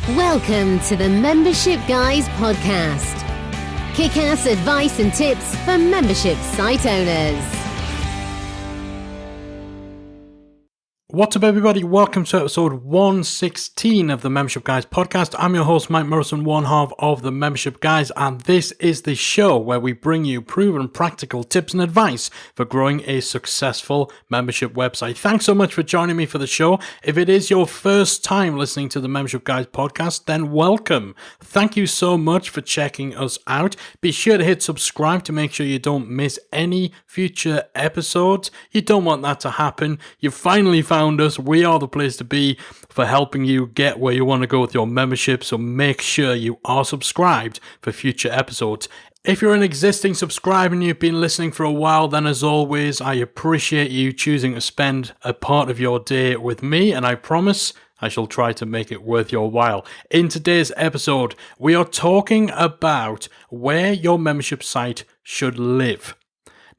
Welcome to the Membership Guys podcast. Kick-ass advice and tips for membership site owners. What's up, everybody? Welcome to episode 116 of the Membership Guys podcast. I'm your host, Mike Morrison, one half of the Membership Guys, and this is the show where we bring you proven practical tips and advice for growing a successful membership website. Thanks so much for joining me for the show. If it is your first time listening to the Membership Guys podcast, then welcome. Thank you so much for checking us out. Be sure to hit subscribe to make sure you don't miss any future episodes. You don't want that to happen. You've finally found us. We are the place to be for helping you get where you want to go with your membership, so make sure you are subscribed for future episodes. If you're an existing subscriber and you've been listening for a while, then as always, I appreciate you choosing to spend a part of your day with me, and I promise I shall try to make it worth your while. In today's episode, we are talking about where your membership site should live.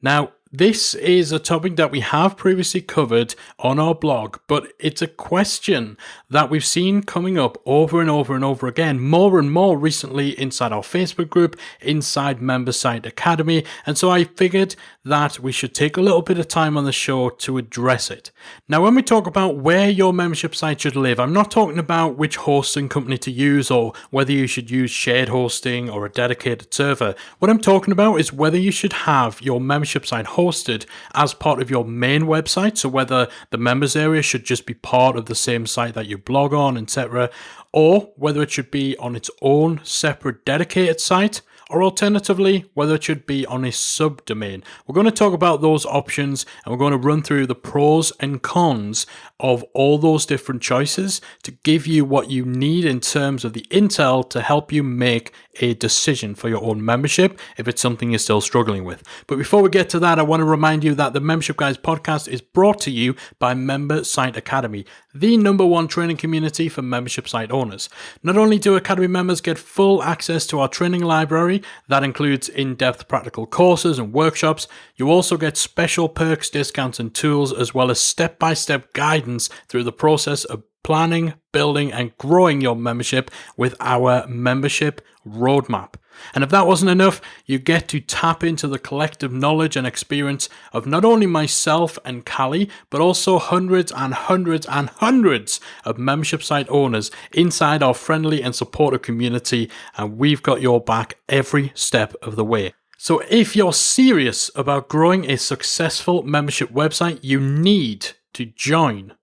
Now, this is a topic that we have previously covered on our blog, but it's a question that we've seen coming up over and over and over again, more and more recently inside our Facebook group, inside Member Site Academy, and so I figured that we should take a little bit of time on the show to address it. Now, when we talk about where your membership site should live, I'm not talking about which hosting company to use or whether you should use shared hosting or a dedicated server. What I'm talking about is whether you should have your membership site hosted as part of your main website, so whether the members area should just be part of the same site that you blog on, etc., or whether it should be on its own separate dedicated site, or alternatively, whether it should be on a subdomain. We're going to talk about those options, and we're going to run through the pros and cons of all those different choices to give you what you need in terms of the intel to help you make a decision for your own membership if it's something you're still struggling with. But before we get to that, I want to remind you that the Membership Guys podcast is brought to you by Member Site Academy, the #1 training community for membership site owners. Not only do Academy members get full access to our training library, that includes in-depth practical courses and workshops, you also get special perks, discounts, and tools, as well as step-by-step guidance through the process of planning, building, and growing your membership with our membership roadmap. And if that wasn't enough, you get to tap into the collective knowledge and experience of not only myself and Callie, but also hundreds and hundreds and hundreds of membership site owners inside our friendly and supportive community, and we've got your back every step of the way. So if you're serious about growing a successful membership website, you need to join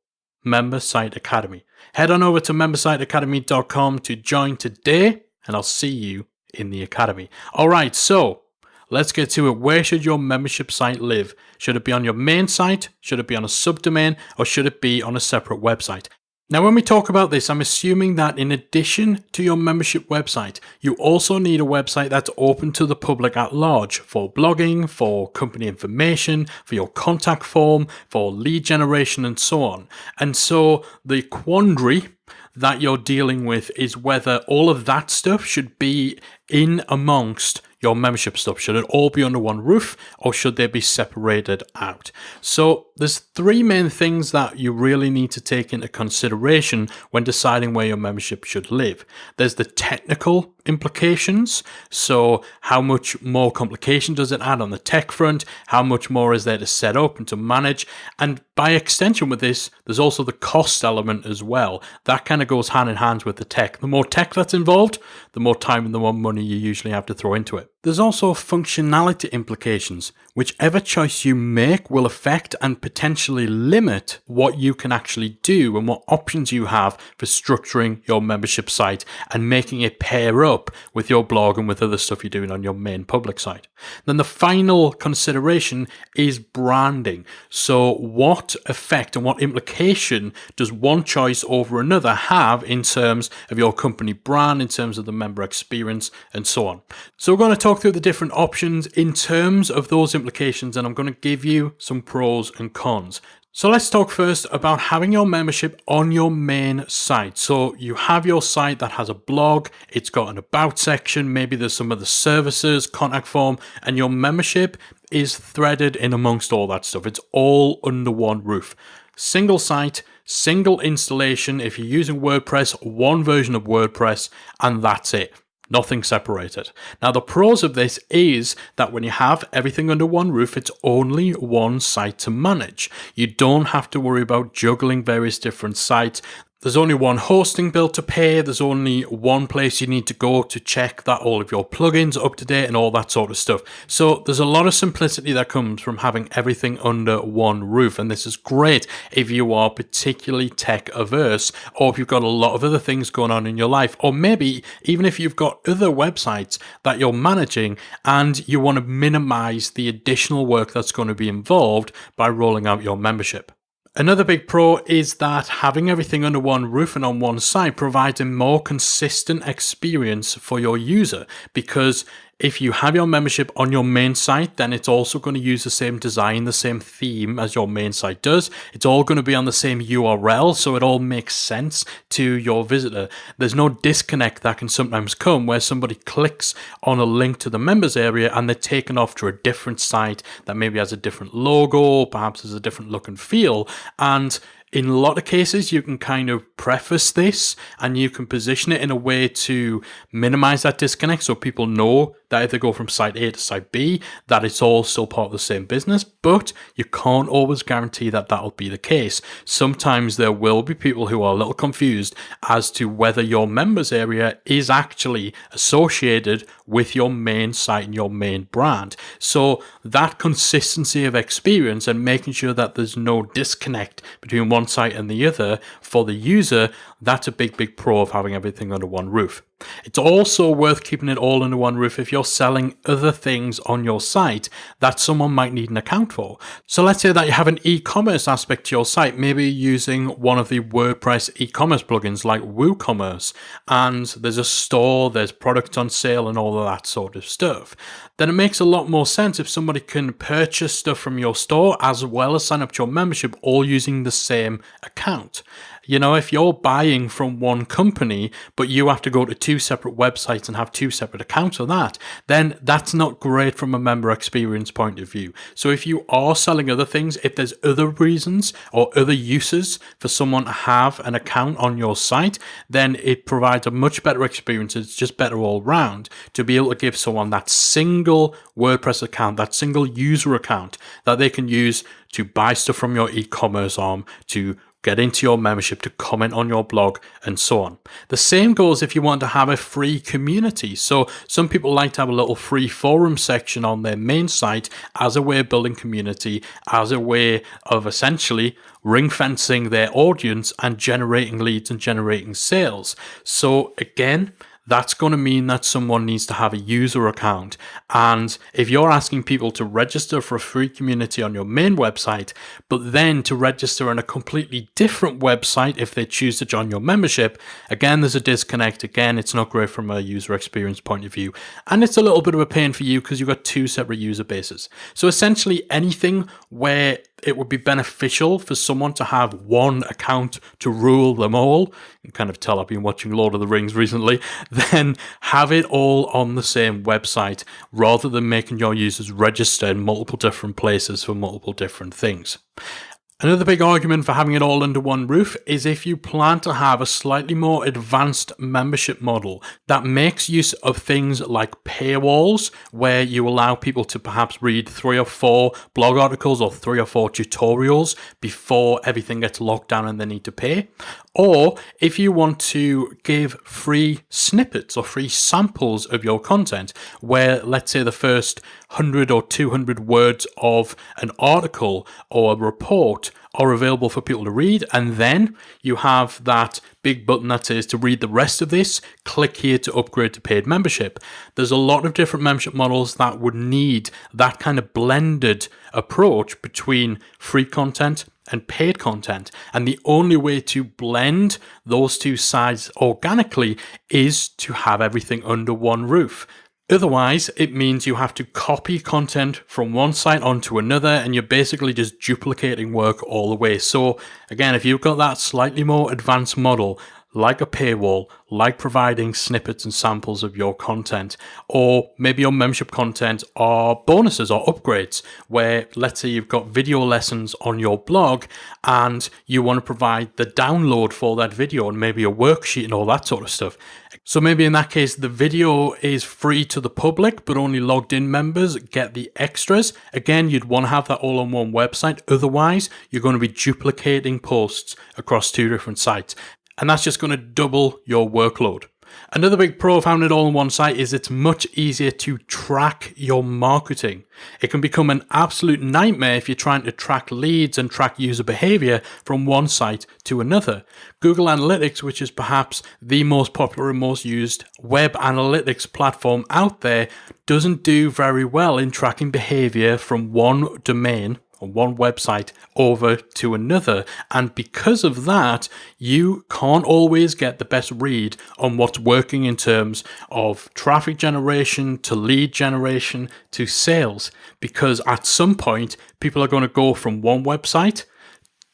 Member Site Academy. Head on over to membersiteacademy.com to join today, and I'll see you in the academy. All right, so let's get to it. Where should your membership site live? Should it be on your main site? Should it be on a subdomain? Or should it be on a separate website? Now, when we talk about this, I'm assuming that in addition to your membership website, you also need a website that's open to the public at large for blogging, for company information, for your contact form, for lead generation, and so on. And so the quandary that you're dealing with is whether all of that stuff should be in amongst your membership stuff. Should it all be under one roof, or should they be separated out? So there's three main things that you really need to take into consideration when deciding where your membership should live. There's the technical implications. So how much more complication does it add on the tech front? How much more is there to set up and to manage? And by extension with this, there's also the cost element as well. That kind of goes hand in hand with the tech. The more tech that's involved, the more time and the more money you usually have to throw into it. There's also functionality implications. Whichever choice you make will affect and potentially limit what you can actually do and what options you have for structuring your membership site and making it pair up with your blog and with other stuff you're doing on your main public site. Then the final consideration is branding. So what effect and what implication does one choice over another have in terms of your company brand, in terms of the member experience, and so on? So we're going to talk through the different options in terms of those implications, and I'm going to give you some pros and cons. So let's talk first about having your membership on your main site. So you have your site that has a blog, it's got an about section, maybe there's some other services, contact form, and your membership is threaded in amongst all that stuff. It's all under one roof. Single site, single installation. If you're using WordPress, one version of WordPress, and that's it. Nothing separated. Now, the pros of this is that when you have everything under one roof, it's only one site to manage. You don't have to worry about juggling various different sites. There's only one hosting bill to pay. There's only one place you need to go to check that all of your plugins are up to date and all that sort of stuff. So there's a lot of simplicity that comes from having everything under one roof. And this is great if you are particularly tech averse, or if you've got a lot of other things going on in your life, or maybe even if you've got other websites that you're managing and you want to minimize the additional work that's going to be involved by rolling out your membership. Another big pro is that having everything under one roof and on one site provides a more consistent experience for your user, because if you have your membership on your main site, then it's also going to use the same design, the same theme as your main site does. It's all going to be on the same URL, so it all makes sense to your visitor. There's no disconnect that can sometimes come where somebody clicks on a link to the members area and they're taken off to a different site that maybe has a different logo, perhaps has a different look and feel. And in a lot of cases, you can kind of preface this and you can position it in a way to minimize that disconnect so people know that if they go from site A to site B, that it's all still part of the same business, but you can't always guarantee that that'll be the case. Sometimes there will be people who are a little confused as to whether your members area is actually associated with your main site and your main brand. So that consistency of experience and making sure that there's no disconnect between one site and the other for the user, that's a big pro of having everything under one roof. It's also worth keeping it all under one roof if you're selling other things on your site that someone might need an account for. So let's say that you have an e-commerce aspect to your site, maybe using one of the WordPress e-commerce plugins like WooCommerce, and there's a store, there's products on sale and all of that sort of stuff. Then it makes a lot more sense if somebody can purchase stuff from your store as well as sign up to your membership all using the same account. You know, if you're buying from one company, but you have to go to two separate websites and have two separate accounts for that, then that's not great from a member experience point of view. So if you are selling other things, if there's other reasons or other uses for someone to have an account on your site, then it provides a much better experience. It's just better all round to be able to give someone that single WordPress account, that single user account that they can use to buy stuff from your e-commerce arm, to get into your membership, to comment on your blog, and so on. The same goes if you want to have a free community. So some people like to have a little free forum section on their main site as a way of building community, as a way of essentially ring fencing their audience and generating leads and generating sales. So again, that's going to mean that someone needs to have a user account. And if you're asking people to register for a free community on your main website, but then to register on a completely different website if they choose to join your membership, again, there's a disconnect. Again, it's not great from a user experience point of view. And it's a little bit of a pain for you because you've got two separate user bases. So essentially anything where it would be beneficial for someone to have one account to rule them all. You can kind of tell I've been watching Lord of the Rings recently. Then have it all on the same website rather than making your users register in multiple different places for multiple different things. Another big argument for having it all under one roof is if you plan to have a slightly more advanced membership model that makes use of things like paywalls, where you allow people to perhaps read 3 or 4 blog articles or 3 or 4 tutorials before everything gets locked down and they need to pay. Or if you want to give free snippets or free samples of your content, where let's say the first 100 or 200 words of an article or a report are available for people to read, and then you have that big button that says to read the rest of this, click here to upgrade to paid membership. There's a lot of different membership models that would need that kind of blended approach between free content and paid content. And the only way to blend those two sides organically is to have everything under one roof. Otherwise, it means you have to copy content from one site onto another, and you're basically just duplicating work all the way. So again, if you've got that slightly more advanced model, like a paywall, like providing snippets and samples of your content, or maybe your membership content are bonuses or upgrades where, let's say you've got video lessons on your blog and you want to provide the download for that video and maybe a worksheet and all that sort of stuff. So maybe in that case, the video is free to the public, but only logged in members get the extras. Again, you'd want to have that all on one website. Otherwise, you're going to be duplicating posts across two different sites. And that's just going to double your workload. Another big pro of having it all on one site is it's much easier to track your marketing. It can become an absolute nightmare if you're trying to track leads and track user behavior from one site to another. Google Analytics, which is perhaps the most popular and most used web analytics platform out there, doesn't do very well in tracking behavior from one domain on one website over to another. And because of that, you can't always get the best read on what's working in terms of traffic generation to lead generation to sales. Because at some point, people are going to go from one website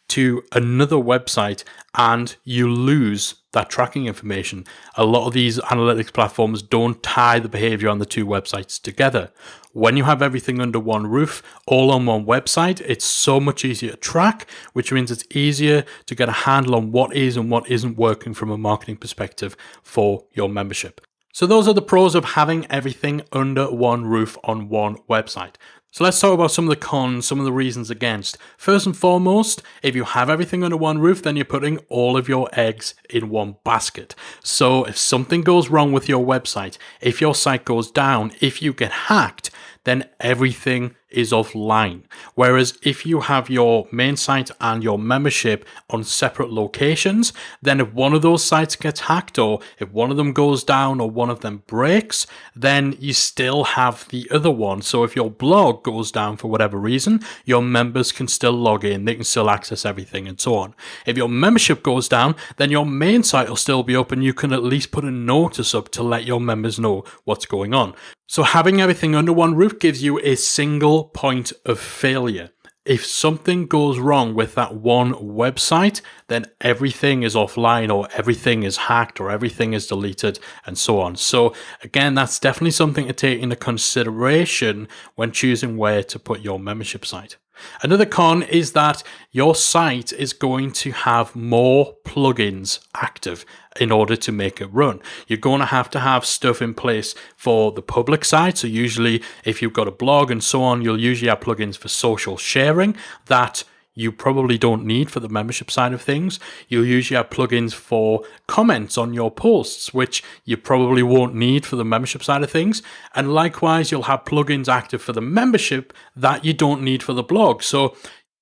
to another website and you lose that tracking information. A lot of these analytics platforms don't tie the behavior on the two websites together. When you have everything under one roof, all on one website, it's so much easier to track, which means it's easier to get a handle on what is and what isn't working from a marketing perspective for your membership. So those are the pros of having everything under one roof on one website. So let's talk about some of the cons, some of the reasons against. First and foremost, if you have everything under one roof, then you're putting all of your eggs in one basket. So if something goes wrong with your website, if your site goes down, if you get hacked, then everything is offline. Whereas if you have your main site and your membership on separate locations, then if one of those sites gets hacked or if one of them goes down or one of them breaks, then you still have the other one. So if your blog goes down for whatever reason, your members can still log in, they can still access everything and so on. If your membership goes down, then your main site will still be open. You can at least put a notice up to let your members know what's going on. So having everything under one roof gives you a single point of failure. If something goes wrong with that one website, then everything is offline or everything is hacked or everything is deleted and so on. So again, that's definitely something to take into consideration when choosing where to put your membership site. Another con is that your site is going to have more plugins active in order to make it run. You're going to have stuff in place for the public side. So usually if you've got a blog and so on, you'll usually have plugins for social sharing that you probably don't need for the membership side of things. You'll usually have plugins for comments on your posts, which you probably won't need for the membership side of things. And likewise, you'll have plugins active for the membership that you don't need for the blog. So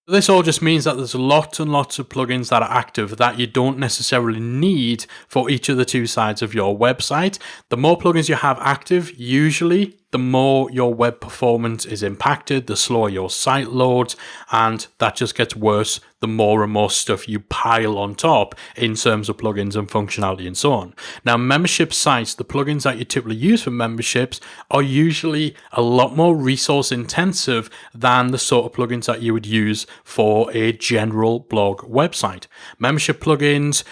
this all just means that there's lots and lots of plugins that are active that you don't necessarily need for each of the two sides of your website. The more plugins you have active, usually the more your web performance is impacted, the slower your site loads, and that just gets worse the more and more stuff you pile on top in terms of plugins and functionality and so on. Now, membership sites, the plugins that you typically use for memberships are usually a lot more resource intensive than the sort of plugins that you would use for a general blog website. Membership plugins,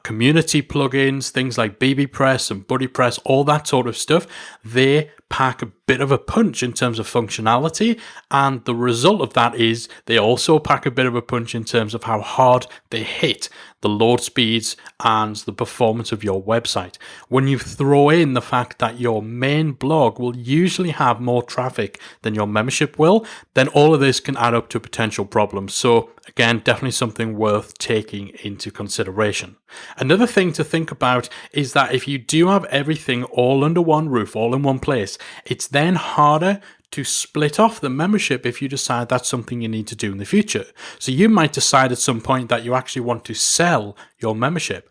community plugins, things like BBPress and BuddyPress, all that sort of stuff, they pack a bit of a punch in terms of functionality, and the result of that is they also pack a bit of a punch in terms of how hard they hit the load speeds and the performance of your website. When you throw in the fact that your main blog will usually have more traffic than your membership will, then all of this can add up to potential problems. So again, definitely something worth taking into consideration. Another thing to think about is that if you do have everything all under one roof, all in one place, it's then harder to split off the membership if you decide that's something you need to do in the future. So you might decide at some point that you actually want to sell your membership.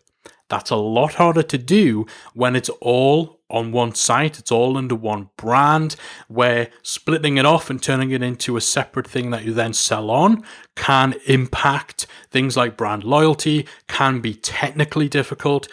That's a lot harder to do when it's all on one site, it's all under one brand, where splitting it off and turning it into a separate thing that you then sell on can impact things like brand loyalty, can be technically difficult.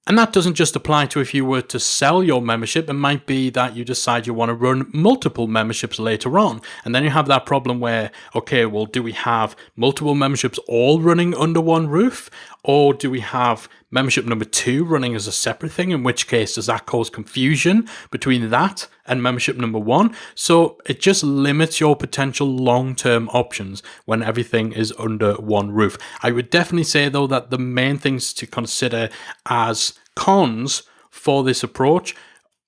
And that doesn't just apply to if you were to sell your membership. It might be that you decide you want to run multiple memberships later on. And then you have that problem where, okay, well, do we have multiple memberships all running under one roof? Or do we have membership number 2 running as a separate thing? In which case, does that cause confusion between that and membership number 1? So it just limits your potential long-term options when everything is under one roof. I would definitely say, though, that the main things to consider as cons for this approach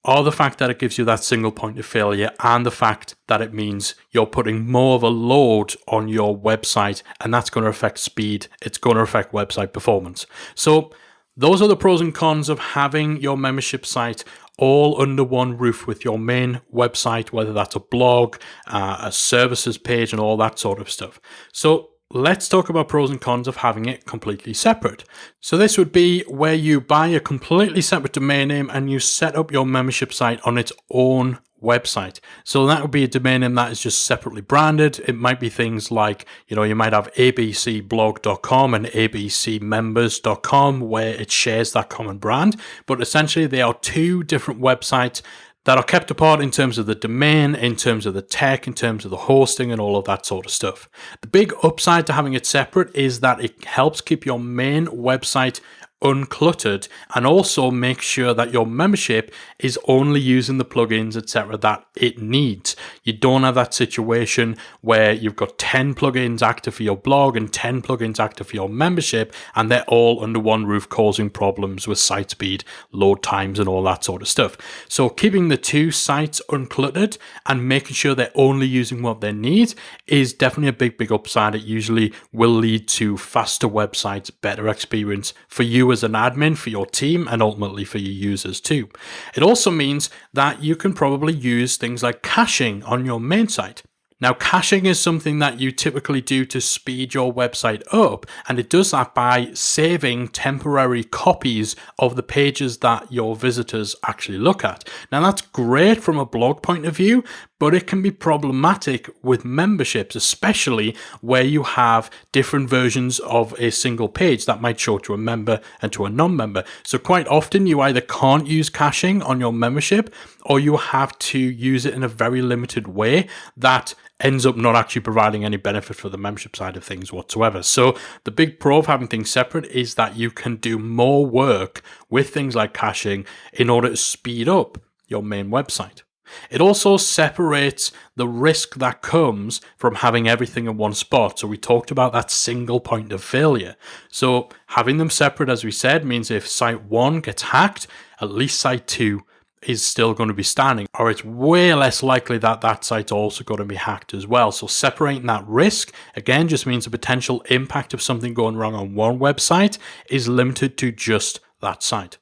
are the fact that it gives you that single point of failure and the fact that it means you're putting more of a load on your website, and that's going to affect speed. It's going to affect website performance. So those are the pros and cons of having your membership site all under one roof with your main website, whether that's a blog, a services page, and all that sort of stuff. So let's talk about pros and cons of having it completely separate. So this would be where you buy a completely separate domain name and you set up your membership site on its own website. So that would be a domain name that is just separately branded. It might be things like, you might have abcblog.com and abcmembers.com where it shares that common brand. But essentially they are two different websites that are kept apart in terms of the domain, in terms of the tech, in terms of the hosting and all of that sort of stuff. The big upside to having it separate is that it helps keep your main website uncluttered and also make sure that your membership is only using the plugins, etc., that it needs. You don't have that situation where you've got 10 plugins active for your blog and 10 plugins active for your membership, and they're all under one roof causing problems with site speed, load times, and all that sort of stuff. So keeping the two sites uncluttered and making sure they're only using what they need is definitely a big upside. It usually will lead to faster websites, better experience for you as an admin, for your team, and ultimately for your users too. It also means that you can probably use things like caching on your main site. Now, caching is something that you typically do to speed your website up, and it does that by saving temporary copies of the pages that your visitors actually look at. Now, that's great from a blog point of view, but it can be problematic with memberships, especially where you have different versions of a single page that might show to a member and to a non-member. So quite often you either can't use caching on your membership, or you have to use it in a very limited way that ends up not actually providing any benefit for the membership side of things whatsoever. So the big pro of having things separate is that you can do more work with things like caching in order to speed up your main website. It also separates the risk that comes from having everything in one spot. So we talked about that single point of failure. So having them separate, as we said, means if site 1 gets hacked, at least site 2 is still going to be standing, or it's way less likely that that site's also going to be hacked as well. So separating that risk, again, just means the potential impact of something going wrong on one website is limited to just that site.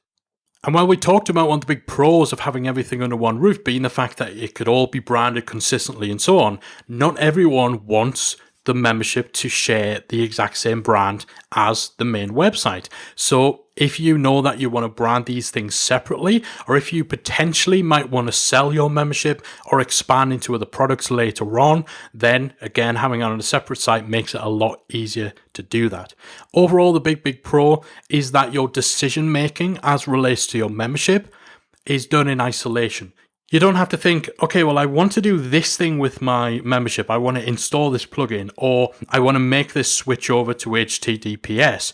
And while we talked about one of the big pros of having everything under one roof being the fact that it could all be branded consistently and so on, not everyone wants the membership to share the exact same brand as the main website. So if you know that you want to brand these things separately, or if you potentially might want to sell your membership or expand into other products later on, then again, having it on a separate site makes it a lot easier to do that. Overall, the big pro is that your decision making as relates to your membership is done in isolation. You don't have to think, okay, well, I want to do this thing with my membership. I want to install this plugin, or I want to make this switch over to HTTPS.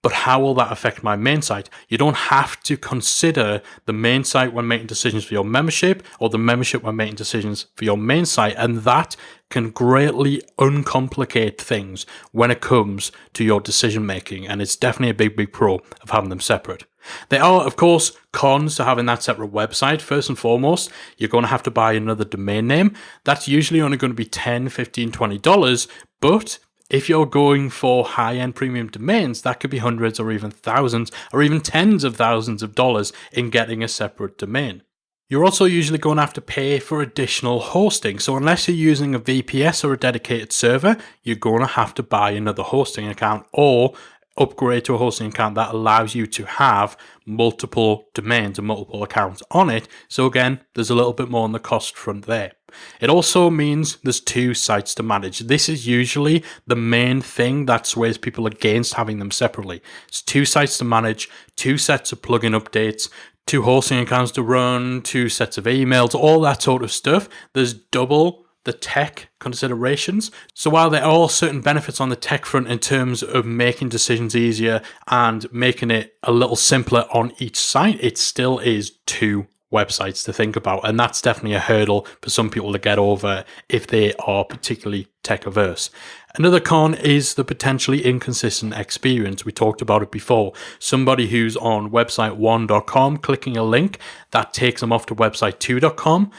But how will that affect my main site? You don't have to consider the main site when making decisions for your membership, or the membership when making decisions for your main site. And that can greatly uncomplicate things when it comes to your decision making. And it's definitely a big pro of having them separate. There are, of course, cons to having that separate website. First and foremost, you're going to have to buy another domain name. That's usually only going to be $10, $15, $20. But if you're going for high-end premium domains, that could be hundreds or even thousands or even tens of thousands of dollars in getting a separate domain. You're also usually going to have to pay for additional hosting. So unless you're using a VPS or a dedicated server, you're going to have to buy another hosting account or upgrade to a hosting account that allows you to have multiple domains and multiple accounts on it. So again, there's a little bit more on the cost front there. It also means there's two sites to manage. This is usually the main thing that sways people against having them separately. It's two sites to manage, two sets of plugin updates, two hosting accounts to run, two sets of emails, all that sort of stuff. There's double the tech considerations. So while there are certain benefits on the tech front in terms of making decisions easier and making it a little simpler on each site, it still is two websites to think about. And that's definitely a hurdle for some people to get over if they are particularly tech averse. Another con is the potentially inconsistent experience. We talked about it before. Somebody who's on website1.com clicking a link that takes them off to website2.com,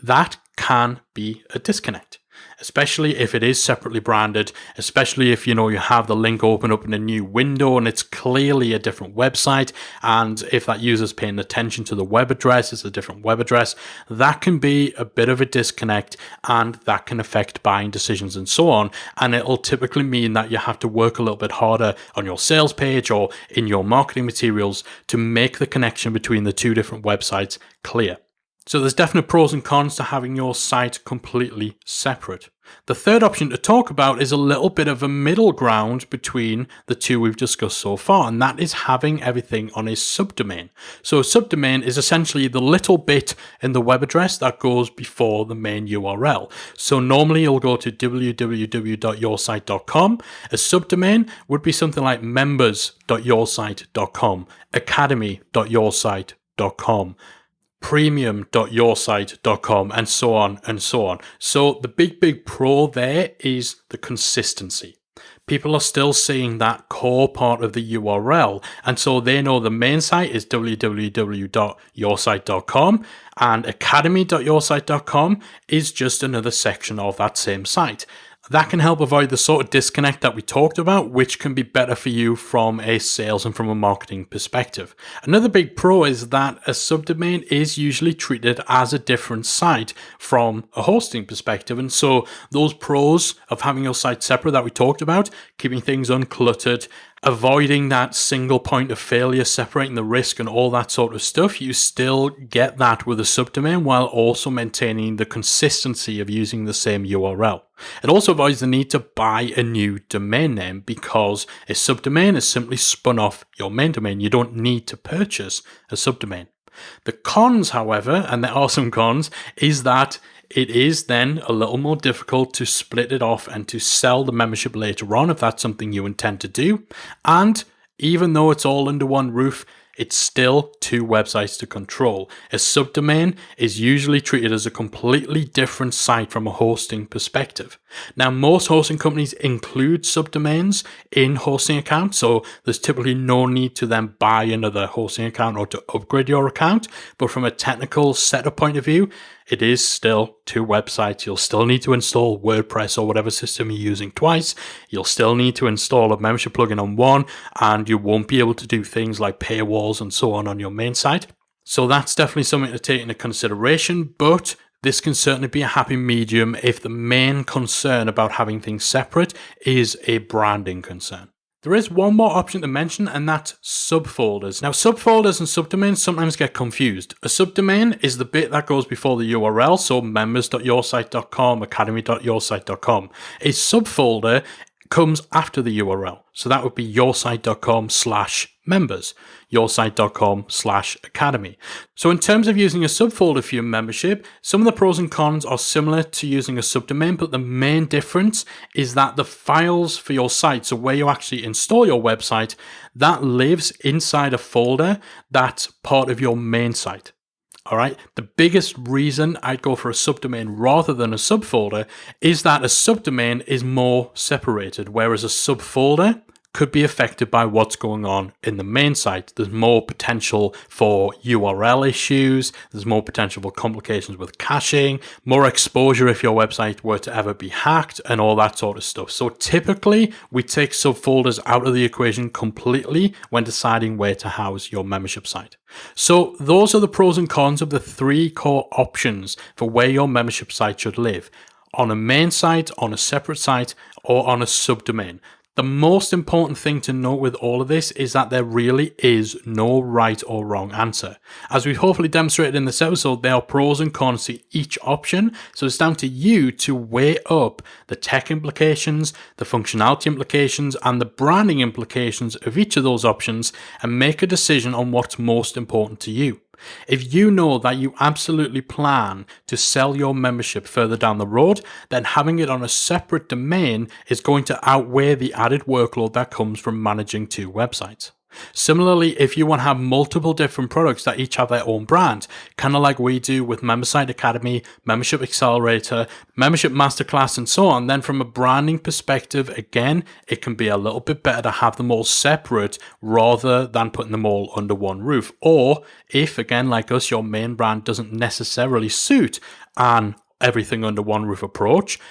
that can be a disconnect, especially if it is separately branded, especially if you have the link open up in a new window and it's clearly a different website, and if that user's paying attention to the web address, it's a different web address. That can be a bit of a disconnect, and that can affect buying decisions and so on, and it'll typically mean that you have to work a little bit harder on your sales page or in your marketing materials to make the connection between the two different websites clear. So there's definite pros and cons to having your site completely separate. The third option to talk about is a little bit of a middle ground between the two we've discussed so far, and that is having everything on a subdomain. So a subdomain is essentially the little bit in the web address that goes before the main URL. So normally you'll go to www.yoursite.com. A subdomain would be something like members.yoursite.com, academy.yoursite.com, premium.yoursite.com, and so on and so on. So the big pro there is the consistency. People are still seeing that core part of the URL, and so they know the main site is www.yoursite.com, and academy.yoursite.com is just another section of that same site. That can help avoid the sort of disconnect that we talked about, which can be better for you from a sales and from a marketing perspective. Another big pro is that a subdomain is usually treated as a different site from a hosting perspective. And so those pros of having your site separate that we talked about, keeping things uncluttered, avoiding that single point of failure, separating the risk and all that sort of stuff, you still get that with a subdomain while also maintaining the consistency of using the same URL. It also avoids the need to buy a new domain name because a subdomain is simply spun off your main domain. You don't need to purchase a subdomain. The cons, however, and there are some cons, is that it is then a little more difficult to split it off and to sell the membership later on if that's something you intend to do. And even though it's all under one roof, it's still two websites to control. A subdomain is usually treated as a completely different site from a hosting perspective. Now, most hosting companies include subdomains in hosting accounts, so there's typically no need to then buy another hosting account or to upgrade your account. But from a technical setup point of view, it is still two websites. You'll still need to install WordPress or whatever system you're using twice. You'll still need to install a membership plugin on one, and you won't be able to do things like paywalls and so on your main site. So that's definitely something to take into consideration, but this can certainly be a happy medium if the main concern about having things separate is a branding concern. There is one more option to mention, and that's subfolders. Now, subfolders and subdomains sometimes get confused. A subdomain is the bit that goes before the URL, so members.yoursite.com, academy.yoursite.com. A subfolder comes after the URL. So that would be yoursite.com/members, yoursite.com/academy. So in terms of using a subfolder for your membership, some of the pros and cons are similar to using a subdomain, but the main difference is that the files for your site, so where you actually install your website, that lives inside a folder that's part of your main site. All right. The biggest reason I'd go for a subdomain rather than a subfolder is that a subdomain is more separated, whereas a subfolder could be affected by what's going on in the main site. There's more potential for URL issues. There's more potential for complications with caching, more exposure if your website were to ever be hacked, and all that sort of stuff. So typically, we take subfolders out of the equation completely when deciding where to house your membership site. So those are the pros and cons of the three core options for where your membership site should live: on a main site, on a separate site, or on a subdomain. The most important thing to note with all of this is that there really is no right or wrong answer. As we've hopefully demonstrated in this episode, there are pros and cons to each option, so it's down to you to weigh up the tech implications, the functionality implications, and the branding implications of each of those options and make a decision on what's most important to you. If you know that you absolutely plan to sell your membership further down the road, then having it on a separate domain is going to outweigh the added workload that comes from managing 2 websites. Similarly, if you want to have multiple different products that each have their own brand, kind of like we do with Membersite Academy, Membership Accelerator, Membership Masterclass, and so on, then from a branding perspective, again, it can be a little bit better to have them all separate rather than putting them all under one roof. Or if, again, like us, your main brand doesn't necessarily suit an everything under one roof approach.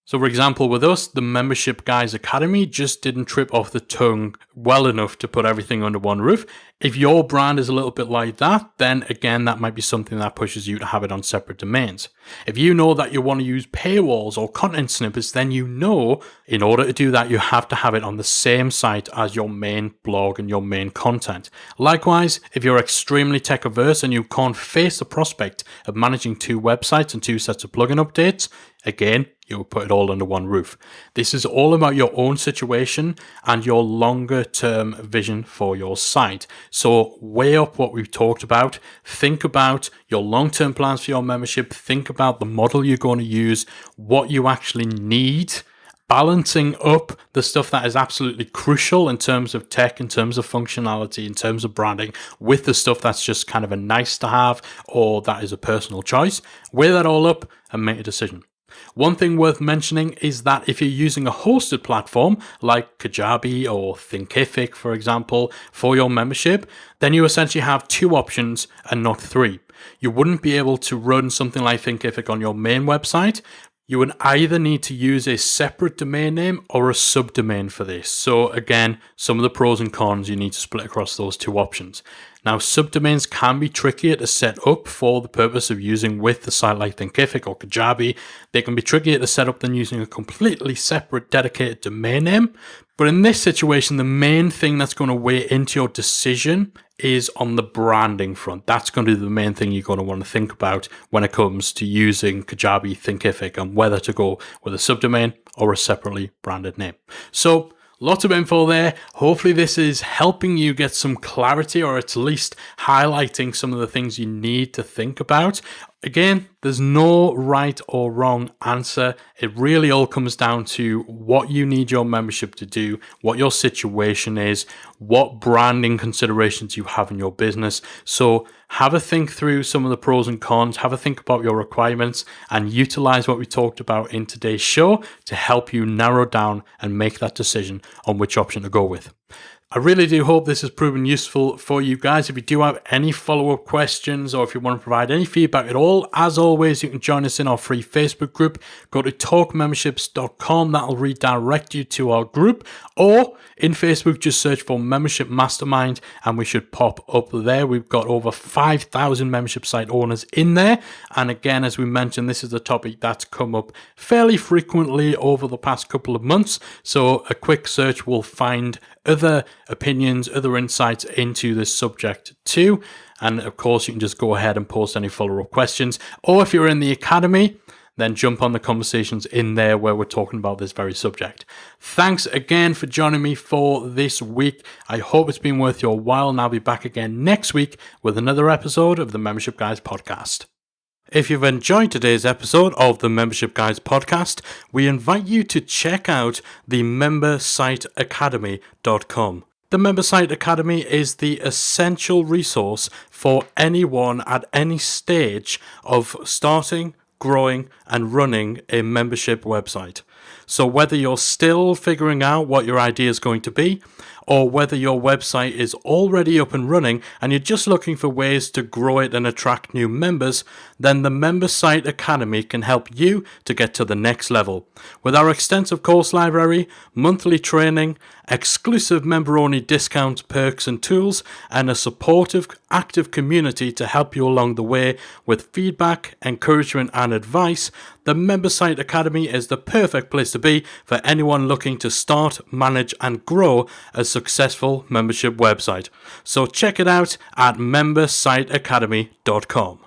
So for example, with us, the Membership Guys Academy just didn't trip off the tongue well enough to put everything under one roof. If your brand is a little bit like that, then again, that might be something that pushes you to have it on separate domains. If you know that you want to use paywalls or content snippets, then you know in order to do that, you have to have it on the same site as your main blog and your main content. Likewise, if you're extremely tech averse and you can't face the prospect of managing 2 websites and 2 sets of plugin updates, again, you'll put it all under one roof. This is all about your own situation and your longer term vision for your site. So weigh up what we've talked about. Think about your long-term plans for your membership. Think about the model you're going to use, what you actually need, balancing up the stuff that is absolutely crucial in terms of tech, in terms of functionality, in terms of branding, with the stuff that's just kind of a nice to have or that is a personal choice. Weigh that all up and make a decision. One thing worth mentioning is that if you're using a hosted platform like Kajabi or Thinkific, for example, for your membership, then you essentially have 2 options and not 3. You wouldn't be able to run something like Thinkific on your main website. You would either need to use a separate domain name or a subdomain for this. So again, some of the pros and cons you need to split across those 2 options. Now, subdomains can be trickier to set up for the purpose of using with a site like Thinkific or Kajabi. They can be trickier to set up than using a completely separate dedicated domain name. But in this situation, the main thing that's going to weigh into your decision is on the branding front. That's going to be the main thing you're going to want to think about when it comes to using Kajabi, Thinkific, and whether to go with a subdomain or a separately branded name. So lots of info there. Hopefully this is helping you get some clarity, or at least highlighting some of the things you need to think about. Again, there's no right or wrong answer. It really all comes down to what you need your membership to do, what your situation is, what branding considerations you have in your business. So have a think through some of the pros and cons, have a think about your requirements, and utilize what we talked about in today's show to help you narrow down and make that decision on which option to go with. I really do hope this has proven useful for you guys. If you do have any follow-up questions or if you want to provide any feedback at all, as always, you can join us in our free Facebook group. Go to talkmemberships.com. That'll redirect you to our group. Or in Facebook, just search for Membership Mastermind and we should pop up there. We've got over 5,000 membership site owners in there. And again, as we mentioned, this is a topic that's come up fairly frequently over the past couple of months. So a quick search will find other opinions, other insights into this subject too. And of course, you can just go ahead and post any follow-up questions. Or if you're in the academy, then jump on the conversations in there where we're talking about this very subject. Thanks again for joining me for this week. I hope it's been worth your while, and I'll be back again next week with another episode of the Membership Guys podcast. If you've enjoyed today's episode of the Membership Guys podcast, we invite you to check out the membersiteacademy.com. The Membersite Academy is the essential resource for anyone at any stage of starting, growing, and running a membership website. So whether you're still figuring out what your idea is going to be, or whether your website is already up and running and you're just looking for ways to grow it and attract new members, then the Membersite Academy can help you to get to the next level. With our extensive course library, monthly training, exclusive member-only discounts, perks and tools, and a supportive, active community to help you along the way with feedback, encouragement and advice, the Membersite Academy is the perfect place to be for anyone looking to start, manage and grow a successful membership website. So check it out at membersiteacademy.com.